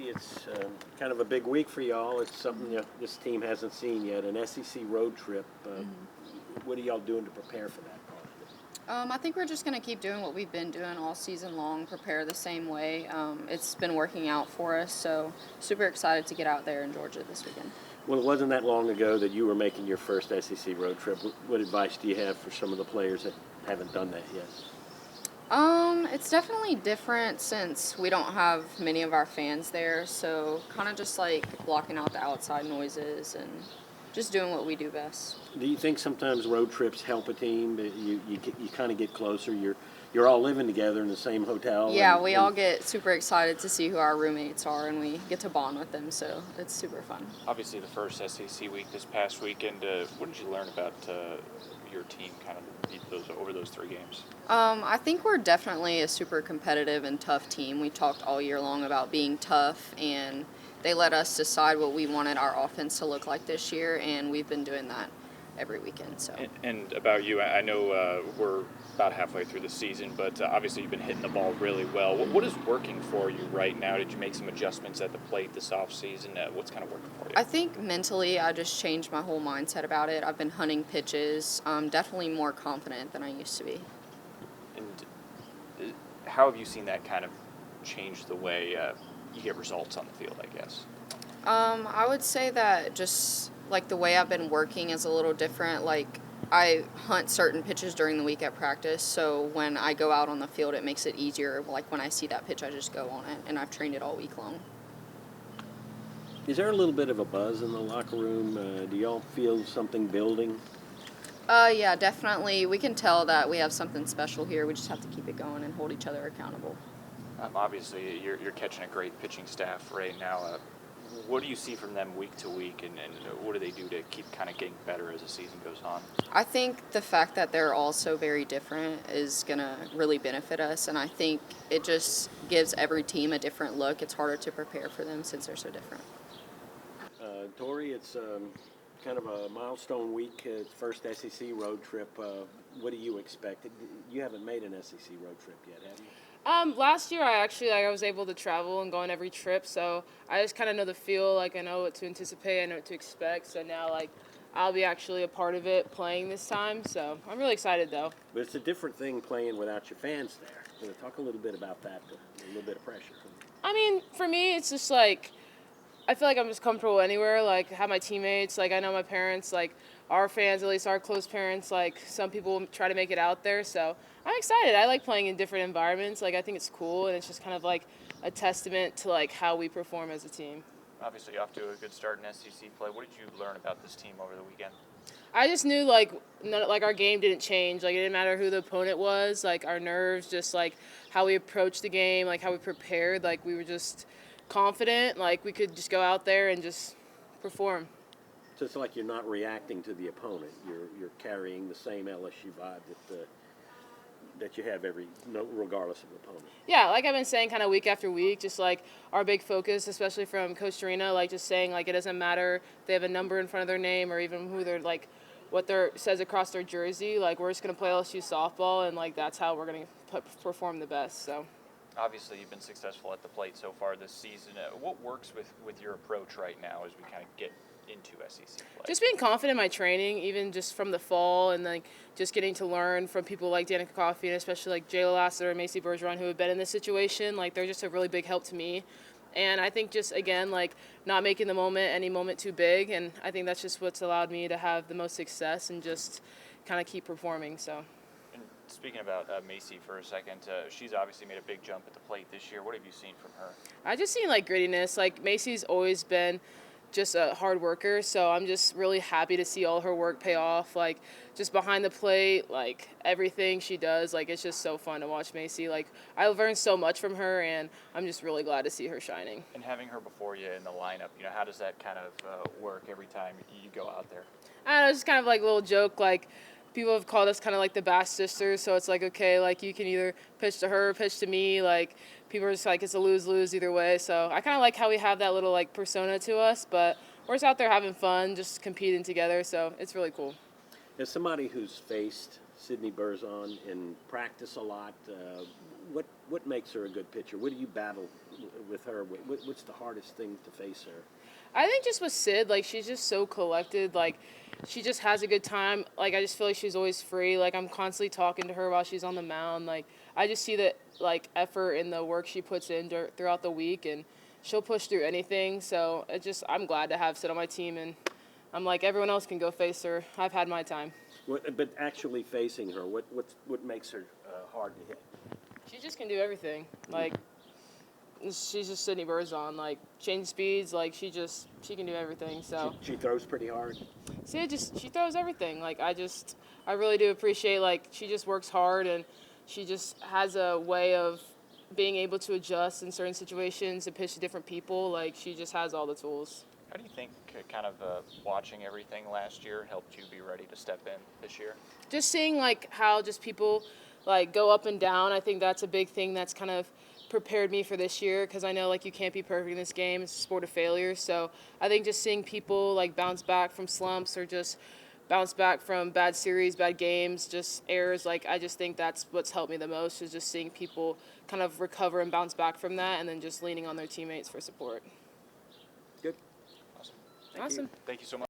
it's kind of a big week for y'all. It's something this team hasn't seen yet, an SEC road trip. What are y'all doing to prepare for that part of it? I think we're just going to keep doing what we've been doing all season long, prepare the same way. It's been working out for us, so super excited to get out there in Georgia this weekend. Well, it wasn't that long ago that you were making your first SEC road trip. What advice do you have for some of the players that haven't done that yet? It's definitely different since we don't have many of our fans there, so kind of just like blocking out the outside noises and just doing what we do best. Do you think sometimes road trips help a team? You kind of get closer. You're all living together in the same hotel. Yeah, we all get super excited to see who our roommates are, and we get to bond with them, so it's super fun. Obviously, the first SEC week this past weekend, what did you learn about your team kind of over those 3 games? I think we're definitely a super competitive and tough team. We talked all year long about being tough, and they let us decide what we wanted our offense to look like this year, and we've been doing that every weekend. So. And about you, I know we're about halfway through the season, but obviously you've been hitting the ball really well. What is working for you right now? Did you make some adjustments at the plate this offseason? What's kind of working for you? I think mentally I just changed my whole mindset about it. I've been hunting pitches. I'm definitely more confident than I used to be. And how have you seen that kind of change the way you get results on the field, I guess? I would say that just like the way I've been working is a little different. Like I hunt certain pitches during the week at practice, so when I go out on the field, it makes it easier. Like when I see that pitch, I just go on it, and I've trained it all week long. Is there a little bit of a buzz in the locker room? Do y'all feel something building? Yeah, definitely. We can tell that we have something special here. We just have to keep it going and hold each other accountable. Obviously, you're catching a great pitching staff right now. What do you see from them week to week, and what do they do to keep kind of getting better as the season goes on? I think the fact that they're all so very different is going to really benefit us, and I think it just gives every team a different look. It's harder to prepare for them since they're so different. Tori, it's kind of a milestone week, first SEC road trip. What do you expect? You haven't made an SEC road trip yet, have you? Last year I was able to travel and go on every trip, so I just kind of know the feel, I know what to anticipate, I know what to expect, so now I'll be actually a part of it playing this time, so I'm really excited though. But it's a different thing playing without your fans there. Talk a little bit about that, a little bit of pressure. I mean, for me, it's just I feel like I'm just comfortable anywhere, have my teammates, I know my parents, our fans, at least our close parents, some people try to make it out there, so I'm excited. I like playing in different environments. I think it's cool, and it's just kind of a testament to how we perform as a team. Obviously, off to a good start in SEC play. What did you learn about this team over the weekend? I just knew our game didn't change. It didn't matter who the opponent was. Our nerves, just how we approached the game, how we prepared. We were just confident. We could just go out there and just perform. So it's like you're not reacting to the opponent. You're carrying the same LSU vibe that you have regardless of the opponent. Yeah, like I've been saying kind of week after week, just our big focus, especially from Coach Torina, just saying it doesn't matter if they have a number in front of their name or even who they're what their says across their jersey. We're just going to play LSU softball, and that's how we're going to perform the best. So. Obviously, you've been successful at the plate so far this season. What works with your approach right now as we kind of get into SEC play? Just being confident in my training, even just from the fall, and just getting to learn from people like Danica Coffey and especially Jay Lassiter and Maci Bergeron who have been in this situation. They're just a really big help to me. And I think just, again, not making the moment, any moment too big. And I think that's just what's allowed me to have the most success and just kind of keep performing. So. And speaking about Maci for a second, she's obviously made a big jump at the plate this year. What have you seen from her? I just seen grittiness. Maci's always been just a hard worker, so I'm just really happy to see all her work pay off. Just behind the plate, everything she does, it's just so fun to watch Maci. I've learned so much from her, and I'm just really glad to see her shining. And having her before you in the lineup, how does that kind of work every time you go out there? I don't know, it's just kind of a little joke, people have called us kind of the Bass sisters, so it's okay, you can either pitch to her, pitch to me, people are just it's a lose-lose either way, so I kind of like how we have that little persona to us, but we're just out there having fun, just competing together, so it's really cool. As somebody who's faced Sydney Berzon in practice a lot, What makes her a good pitcher? What do you battle with her? What's the hardest thing to face her? I think just with Sid, like, she's just so collected. Like, she just has a good time. Like, I just feel like she's always free. Like, I'm constantly talking to her while she's on the mound. Like, I just see the, like, effort and the work she puts in throughout the week, and she'll push through anything. So, I'm glad to have Sid on my team, and I'm like, everyone else can go face her. I've had my time. But actually facing her, what makes her hard to hit? She just can do everything. Like, she's just Sydney Bergeron. Like, change speeds. Like, she can do everything. So She throws pretty hard. see, she throws everything. Like, I really do appreciate. Like, she just works hard, and she just has a way of being able to adjust in certain situations and pitch to different people. Like, she just has all the tools. How do you think kind of watching everything last year helped you be ready to step in this year? Just seeing, like, how just people, like, go up and down. I think that's a big thing that's kind of prepared me for this year, because I know, like, you can't be perfect in this game. It's a sport of failure. So I think just seeing people, like, bounce back from slumps or just bounce back from bad series, bad games, just errors, like, I just think that's what's helped me the most, is just seeing people kind of recover and bounce back from that, and then just leaning on their teammates for support. Good. Awesome. Awesome. Thank you so much.